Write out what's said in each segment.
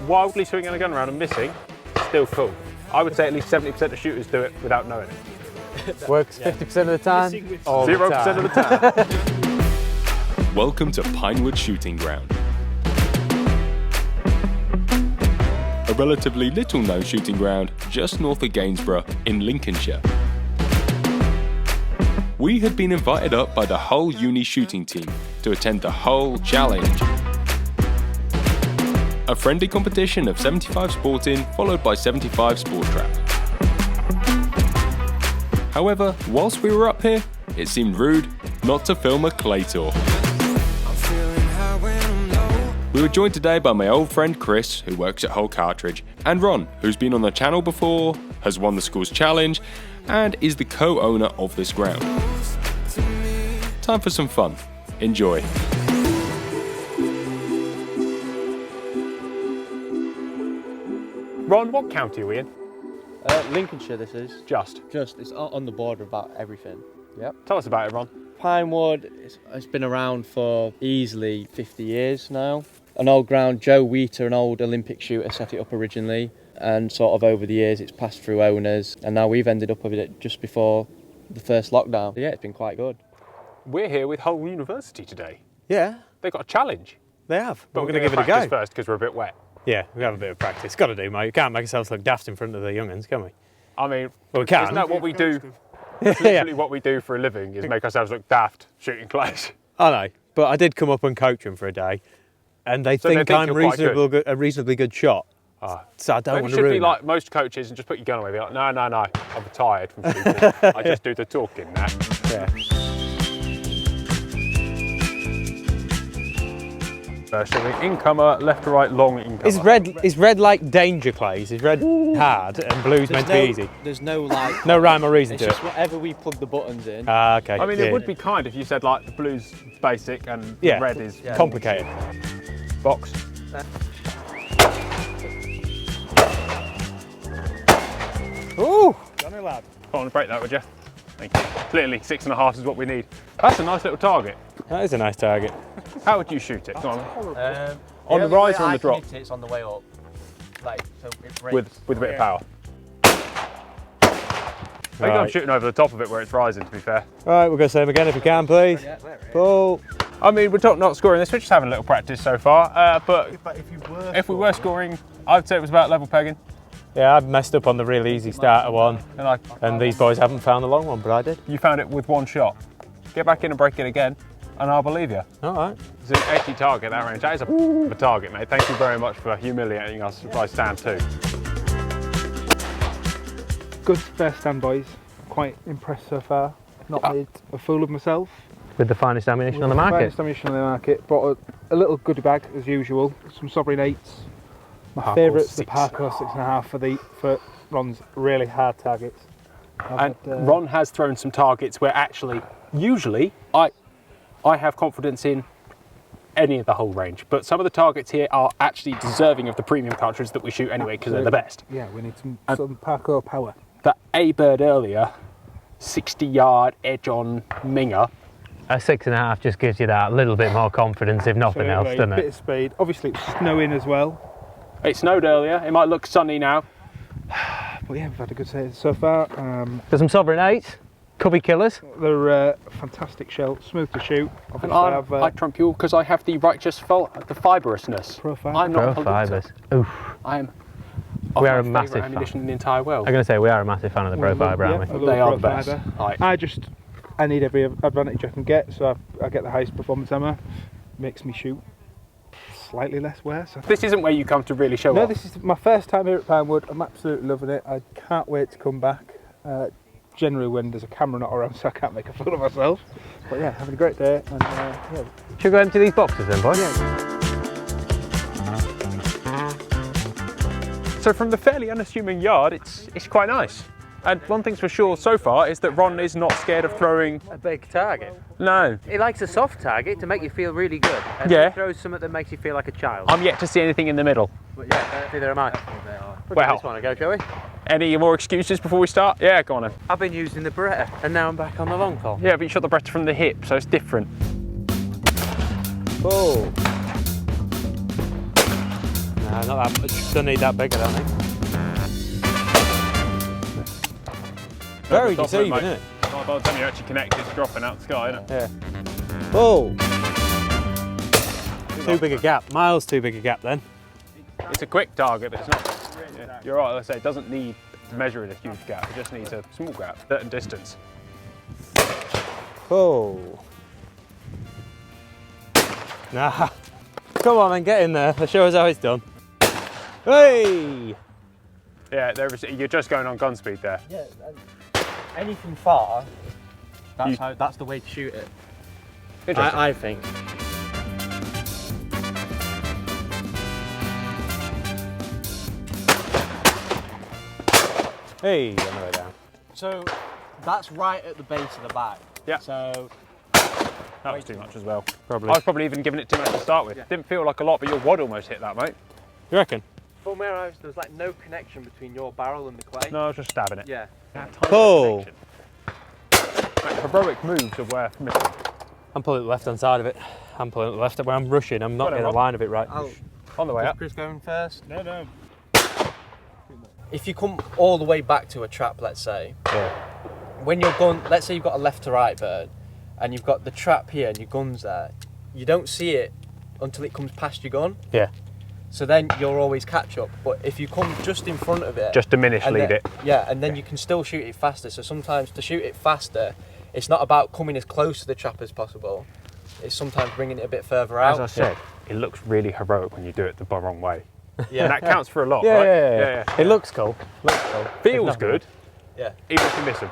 wildly swinging a gun around and missing, still cool. I would say at least 70% of shooters do it without knowing it. Works 50% of the time, 0% of the time. Welcome to Pinewood Shooting Ground. A relatively little known shooting ground just north of Gainsborough in Lincolnshire. We had been invited up by the Hull Uni shooting team to attend the Hull Challenge. A friendly competition of 75 sporting followed by 75 sport trap. However, whilst we were up here, it seemed rude not to film a clay tour. We were joined today by my old friend Chris, who works at Hull Cartridge, and Ron, who's been on the channel before, has won the school's challenge, and is the co-owner of this ground. Time for some fun. Enjoy. Ron, what county are we in? Lincolnshire this is. Just. It's on the border about everything. Yep. Tell us about it, Ron. Pinewood, it's been around for easily 50 years now. An old ground, Joe Wheater, an old Olympic shooter, set it up originally, and sort of over the years it's passed through owners, and now we've ended up with it just before the first lockdown. Yeah, it's been quite good. We're here with Hull University today. Yeah, They've got a challenge. they have. But we're going to give it a go. first because we're a bit wet. Yeah, we have a bit of practice. Got to do, mate. You can't make ourselves look daft in front of the young'uns, can we? I mean, Well, we can. isn't that what we do? Yeah. Literally what we do for a living is make ourselves look daft shooting clays. I know, but I did come up and coach them for a day, and they So they think think I'm you're quite good. a reasonably good shot. So I don't Maybe want you to should ruin be it. like most coaches and just put your gun away. Be like, no, I'm retired from shooting. I just do the talking now. Yeah. So the incomer, left to right, long incomer. Is red like danger clays? Is red hard and blue's meant to be easy? There's no like. No rhyme or reason It's to just it. whatever we plug the buttons in. Okay. I mean, yeah. it would be kind if you said like the blue's basic and Yeah. red is complicated. box. Ooh. Jonny lad. Go on, break that, would you? Thank you. Clearly, 6.5 is what we need. That's a nice little target. That is a nice target. How would you shoot it? Go on. On the only rise way or on I the drop? can hit It's on the way up. Like, so it breaks. With a bit of power. I think I'm Right. shooting over the top of it where it's rising, to be fair. Right, we'll go same again if we can, please. Pull. I mean, we're not scoring this, we're just having a little practice so far. But if we were scoring, I'd say it was about level pegging. Yeah, I messed up on the real easy starter one, And and these boys haven't found the long one, but I did. you found it with one shot. Get back in and break it again, and I'll believe you. All right. It's an 80 target, that range. That is a target, mate. Thank you very much for humiliating us by stand two. Good first stand, boys. Quite impressed so far. Not made a fool of myself. With the finest ammunition on the market. Finest ammunition on the market. Brought a little goodie bag as usual. Some Sovereign 8s. My Parkour favourite's the 6. Parkour 6.5 for Ron's really hard targets. And Ron has thrown some targets where actually, usually, I have confidence in any of the whole range, but some of the targets here are actually deserving of the premium cartridges that we shoot anyway because they're the best. Yeah, we need some Parkour power. That A-bird earlier, 60-yard edge-on minger. A 6.5 just gives you that little bit more confidence, if nothing else, doesn't Bit it? of speed. Obviously it's snowing as well. It snowed earlier, it might look sunny now. But yeah, we've had a good day so far. There's some Sovereign 8s, cubby killers. They're fantastic shell, smooth to shoot. And Obviously I trump you because I have the righteous the fibrousness. Profile. I'm not a Pro polluter. fibers. Oof. I am. We are a my massive favourite fan. ammunition in the entire world. I'm going to say we are a massive fan of the Pro Fiber, Yeah, aren't I we? love They are Pro the best. Fiber. Right. I need every advantage I can get, so I get the highest performance ammo. Makes me shoot slightly less wear. So. This isn't where you come to really show No, off. this is my first time here at Pinewood. I'm absolutely loving it. I can't wait to come back. Generally when there's a camera not around, so I can't make a fool of myself. But yeah, having a great day. And yeah. Should we go empty these boxes then, boys? So from the fairly unassuming yard, it's quite nice. And one thing's for sure so far is that Ron is not scared of throwing. A big target. No, He likes a soft target to make you feel really good. And Yeah. he throws something that makes you feel like a child. I'm yet to see anything in the middle. But yeah, neither am I. Well, This one to go, shall we? any more excuses before we start? Yeah, go on then. I've been using the Beretta, and now I'm back on the long haul. Yeah, but you shot the Beretta from the hip, so it's different. Pull. Nah, not that much. Don't need that big, I don't think. Very Top of it, deceiving, mate. isn't it? By the time you actually connect, it's dropping out the sky, isn't it? Yeah. Oh! Too big a gap. Miles too big a gap then. It's a quick target, but it's not. Yeah, you're right. I say it doesn't need measuring a huge gap. It just needs a small gap, certain distance. Oh. Nah. Come on then, get in there. Let's show us how it's done. Hey! Yeah, you're just going on gun speed there. Yeah, anything far, that's the way to shoot it. Interesting. I think. Hey, on the way down. So that's right at the base of the bag. Yeah. So That was too much as well. Probably. I was probably even giving it too much to start with. Yeah. Didn't feel like a lot, but your wad almost hit that, mate. You reckon? from where I was, there was like no connection between your barrel and the clay. No, I was just stabbing it. Yeah. Oh. Heroic moves of where missing. I'm pulling the left hand side of it. I'm pulling the left when I'm rushing. I'm not Got it, getting the Rob. line of it right. On the way Is up. Chris going first? No. If you come all the way back to a trap, let's say, Yeah. when your gun, let's say you've got a left to right bird, and you've got the trap here and your gun's there, you don't see it until it comes past your gun. Yeah. So then you'll always catch up. But if you come just in front of it, Just diminish and lead then- it. Yeah, and then you can still shoot it faster. So sometimes to shoot it faster, it's not about coming as close to the trap as possible. It's sometimes bringing it a bit further out. As I said, it looks really heroic when you do it the wrong way. Yeah. And that counts for a lot, Yeah, right? yeah. It looks cool. Looks cool. Feels There's nothing good, Yeah. even if you miss them.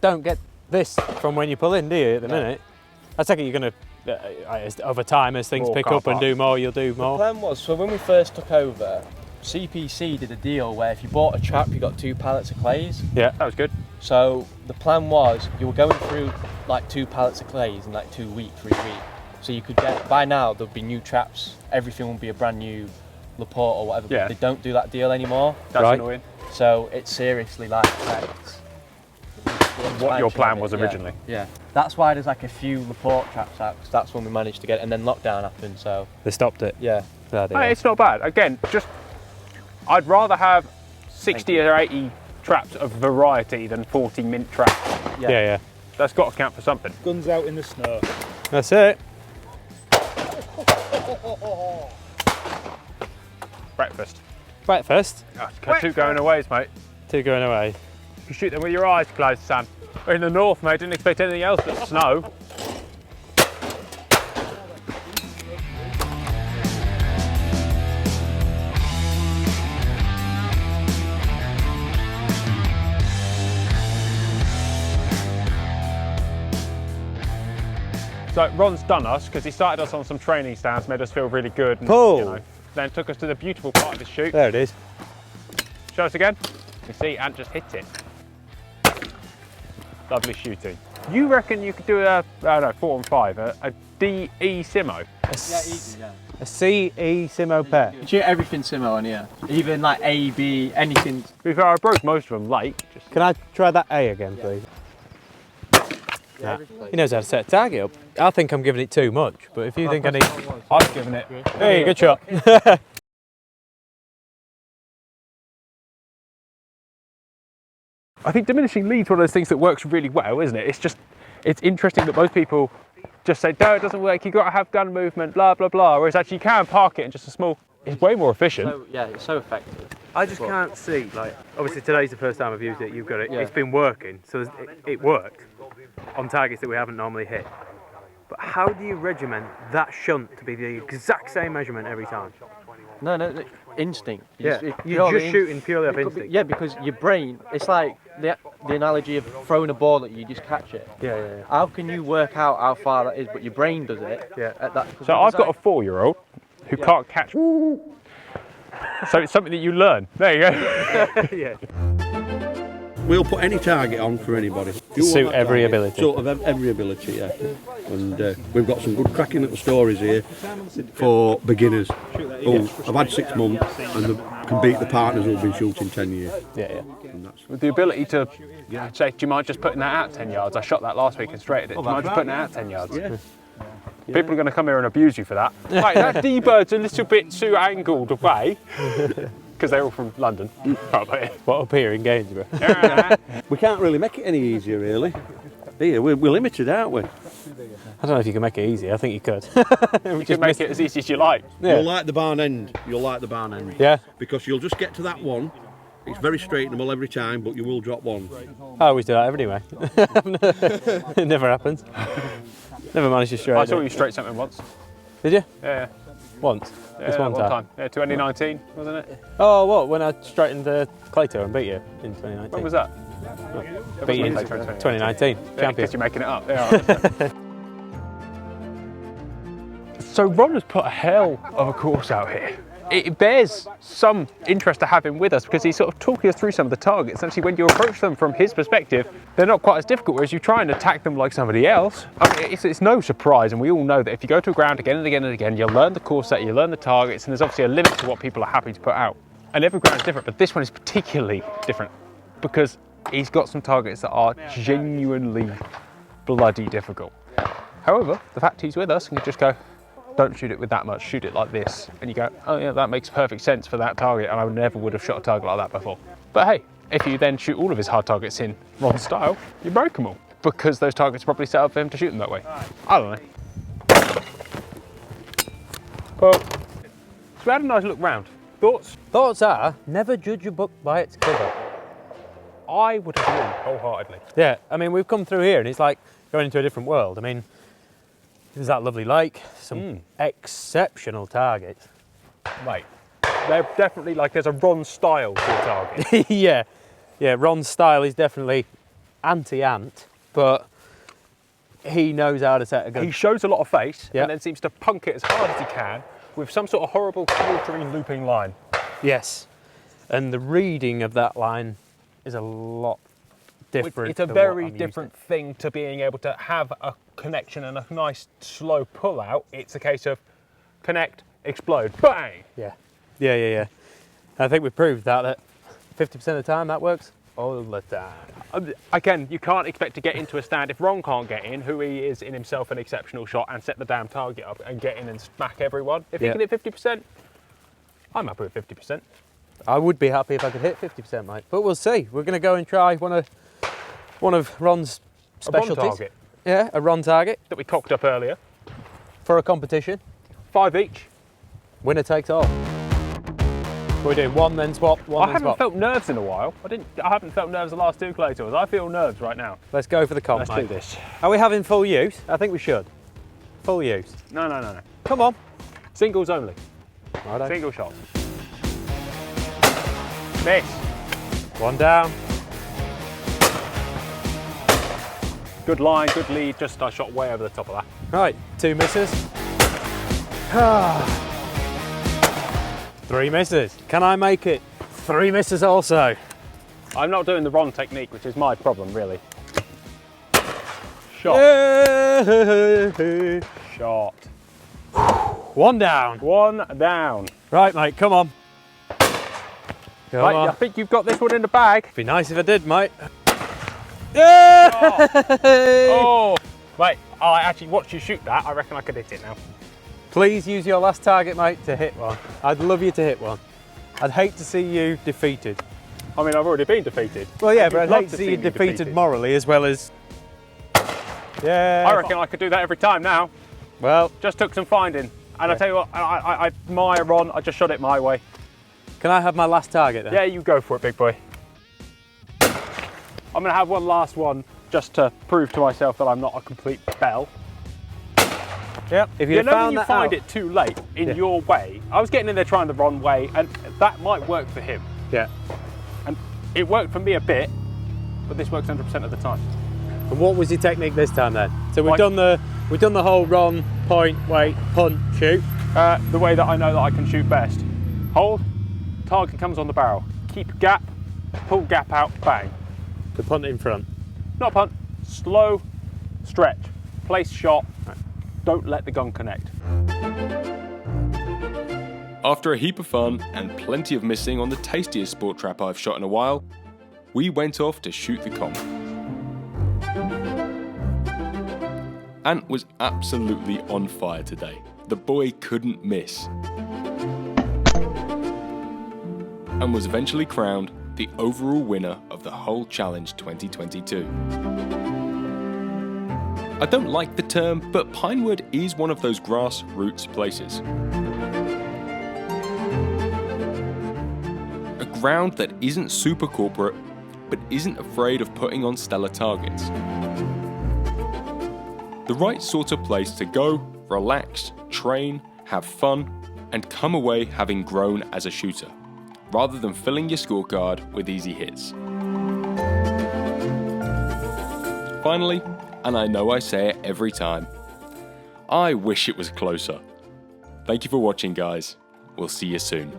Don't get this from when you pull in, do you, at the minute? I take it you're going to, over time, as things More pick car up and do parks. more, you'll do The more. plan was, so when we first took over, CPC did a deal where if you bought a trap, you got 2 pallets of clays. Yeah. That was good. So the plan was you were going through like 2 pallets of clays in like 2 weeks, 3 weeks. So you could get, by now there'll be new traps, everything will be a brand new Laporte or whatever, Yeah. but they don't do that deal anymore. That's Right. annoying. So it seriously like affects What your expansion plan of it, was yeah. originally. Yeah. That's why there's like a few Laporte traps out, 'cause that's when we managed to get it, and then lockdown happened, so They stopped it. yeah. Bloody Hey, hell. it's not bad. Again, just I'd rather have 60 or 80 traps of variety than 40 mint traps. Yeah. That's got to count for something. Guns out in the snow. That's it. Breakfast. Breakfast. Two going aways, mate. 2 going away. You shoot them with your eyes closed, Sam. We're in the north, mate. Didn't expect anything else but snow. So Ron's done us because he started us on some training stands, made us feel really good. And, Cool. then took us to the beautiful part of the shoot. There it is. Show us again. You see, Ant just hit it. Lovely shooting. You reckon you could do a, I don't know, 4 and 5, a DE Simo? Yeah, easy, yeah. A CE Simo pair. You shoot everything Simo on here. Even like A, B, anything. To be fair, I broke most of them late. Just Can I try that A again, please? Nah. He knows how to set a target up. I think I'm giving it too much, but if you think I need... I've given it. Hey, good shot. I think diminishing lead's one of those things that works really well, isn't it? It's interesting that most people just say, no, it doesn't work, you've got to have gun movement, blah, blah, blah. Whereas actually you can park it in just a small, it's way more efficient. So, yeah, it's so effective. I just can't see, like, obviously today's the first time I've used it, you've got it, Yeah. it's been working, so it worked on targets that we haven't normally hit. But how do you regiment that shunt to be the exact same measurement every time? No, instinct. You're purely just shooting purely off instinct. Yeah, because your brain, it's like the analogy of throwing a ball at you, just catch it. Yeah. How can you work out how far that is, but your brain does it? Yeah. At that, So I've got a 4-year-old who can't catch. So it's something that you learn. There you go. Yeah. We'll put any target on for anybody. You Suit want that every target, ability. Sort of every ability, yeah. And we've got some good cracking little stories here for beginners. Oh, I've had 6 months and they can beat the partners who've been shooting 10 years. Yeah. And that's, With the ability to say, do you mind just putting that out 10 yards? I shot that last week and straighted it. Do you mind just putting it out 10 yards? yeah. People are going to come here and abuse you for that. Right, that D-bird's a little bit too angled away. Because they're all from London. Probably. What, up here in Gainsborough? We can't really make it any easier, really. Here, we're limited, aren't we? I don't know if you can make it easy. I think you could. You can make it as easy as you like. Yeah. You'll like the barn end. You'll like the barn end. Yeah. Because you'll just get to that one. It's very straightable every time, but you will drop one. I always do that anyway. It never happens. Never managed to straighten I saw you straight something once. Did you? Yeah. Once? Yeah, Just one time? Yeah, 2019, wasn't it? Oh, what? When I straightened the Claytor and beat you in 2019? When was that? Beat you in 2019. Champion. Because you're making it up. Yeah. So Ron has put a hell of a course out here. It bears some interest to have him with us because he's sort of talking us through some of the targets. Actually, when you approach them from his perspective, they're not quite as difficult, whereas you try and attack them like somebody else. I mean, it's no surprise, and we all know that if you go to a ground again and again and again, you'll learn the course set, you learn the targets, and there's obviously a limit to what people are happy to put out. And every ground is different, but this one is particularly different because he's got some targets that are genuinely bloody difficult. However, the fact he's with us and can just go, don't shoot it with that much, shoot it like this. And you go, oh yeah, that makes perfect sense for that target, and I never would have shot a target like that before. But hey, if you then shoot all of his hard targets in Ron's style, you break them all, because those targets are probably set up for him to shoot them that way. I don't know. Well, so we had a nice look round. Thoughts? Thoughts are, never judge a book by its cover. I would agree wholeheartedly. Yeah, I mean, we've come through here and it's like going into a different world. I mean, there's that lovely lake, some exceptional targets. Mate, they're definitely like, there's a Ron style to a target. Yeah, Ron's style is definitely anti-ant, but he knows how to set a gun. He shows a lot of face Yeah. and then seems to punk it as hard as he can with some sort of horrible quartering looping line. Yes, and the reading of that line is a lot different. It's a to what very I'm used different thing to being able to have a connection and a nice slow pull out. It's a case of connect, explode, bang! to. Yeah. I think we've proved that 50% of the time that works all the time. Again, you can't expect to get into a stand if Ron can't get in, who he is in himself an exceptional shot, and set the damn target up and get in and smack everyone. If he can hit 50%, I'm happy with 50%. I would be happy if I could hit 50%, mate. But we'll see. We're going to go and try one of Ron's specialties. A Ron target Yeah, a Ron target that we cocked up earlier. for a competition. 5 each. Winner takes all. We're doing one then swap, one I then haven't swap. felt nerves in a while. I haven't felt nerves the last 2 clay tours. I feel nerves right now. Let's go for the comp, Let's mate. do this. Are we having full use? I think we should. Full use. No. Come on. Singles only. Righto. Single shot. Miss. One down. Good line, good lead. Just I shot way over the top of that. Right, 2 misses. 3 misses. Can I make it? 3 misses also. I'm not doing the Ron technique, which is my problem, really. Shot. Yay! Shot. 1 down. 1 down. Right, mate, come on. Come Right, on. I think you've got this one in the bag. Be nice if I did, mate. Yeah! Oh, wait. I actually watched you shoot that. I reckon I could hit it now. Please use your last target, mate, to hit one. I'd love you to hit one. I'd hate to see you defeated. I mean, I've already been defeated. Well, yeah, You'd but I'd love hate to to see see you me defeated defeated. morally as well as... Yeah. I reckon I could do that every time now. Well, Just took some finding. And I tell you what, I admire Ron. I just shot it my way. can I have my last target then? Yeah, you go for it, big boy. I'm going to have one last one just to prove to myself that I'm not a complete bell. Yep. If You you'd know when found you that find out, it too late in Yeah. your way. I was getting in there trying the wrong way, and that might work for him. Yeah. And it worked for me a bit, but this works 100% of the time. And what was your technique this time then? So we've Like- done the whole Ron, point, wait, punt, shoot. The way that I know that I can shoot best. Hold, target comes on the barrel. Keep gap, pull gap out, bang. The punt in front. Not punt, slow, stretch, place shot, don't let the gun connect. After a heap of fun and plenty of missing on the tastiest sport trap I've shot in a while, we went off to shoot the comp. Ant was absolutely on fire today. The boy couldn't miss. And was eventually crowned the overall winner of the whole challenge 2022. I don't like the term, but Pinewood is one of those grassroots places. A ground that isn't super corporate, but isn't afraid of putting on stellar targets. The right sort of place to go, relax, train, have fun, and come away having grown as a shooter, rather than filling your scorecard with easy hits. Finally, and I know I say it every time, I wish it was closer. Thank you for watching, guys. We'll see you soon.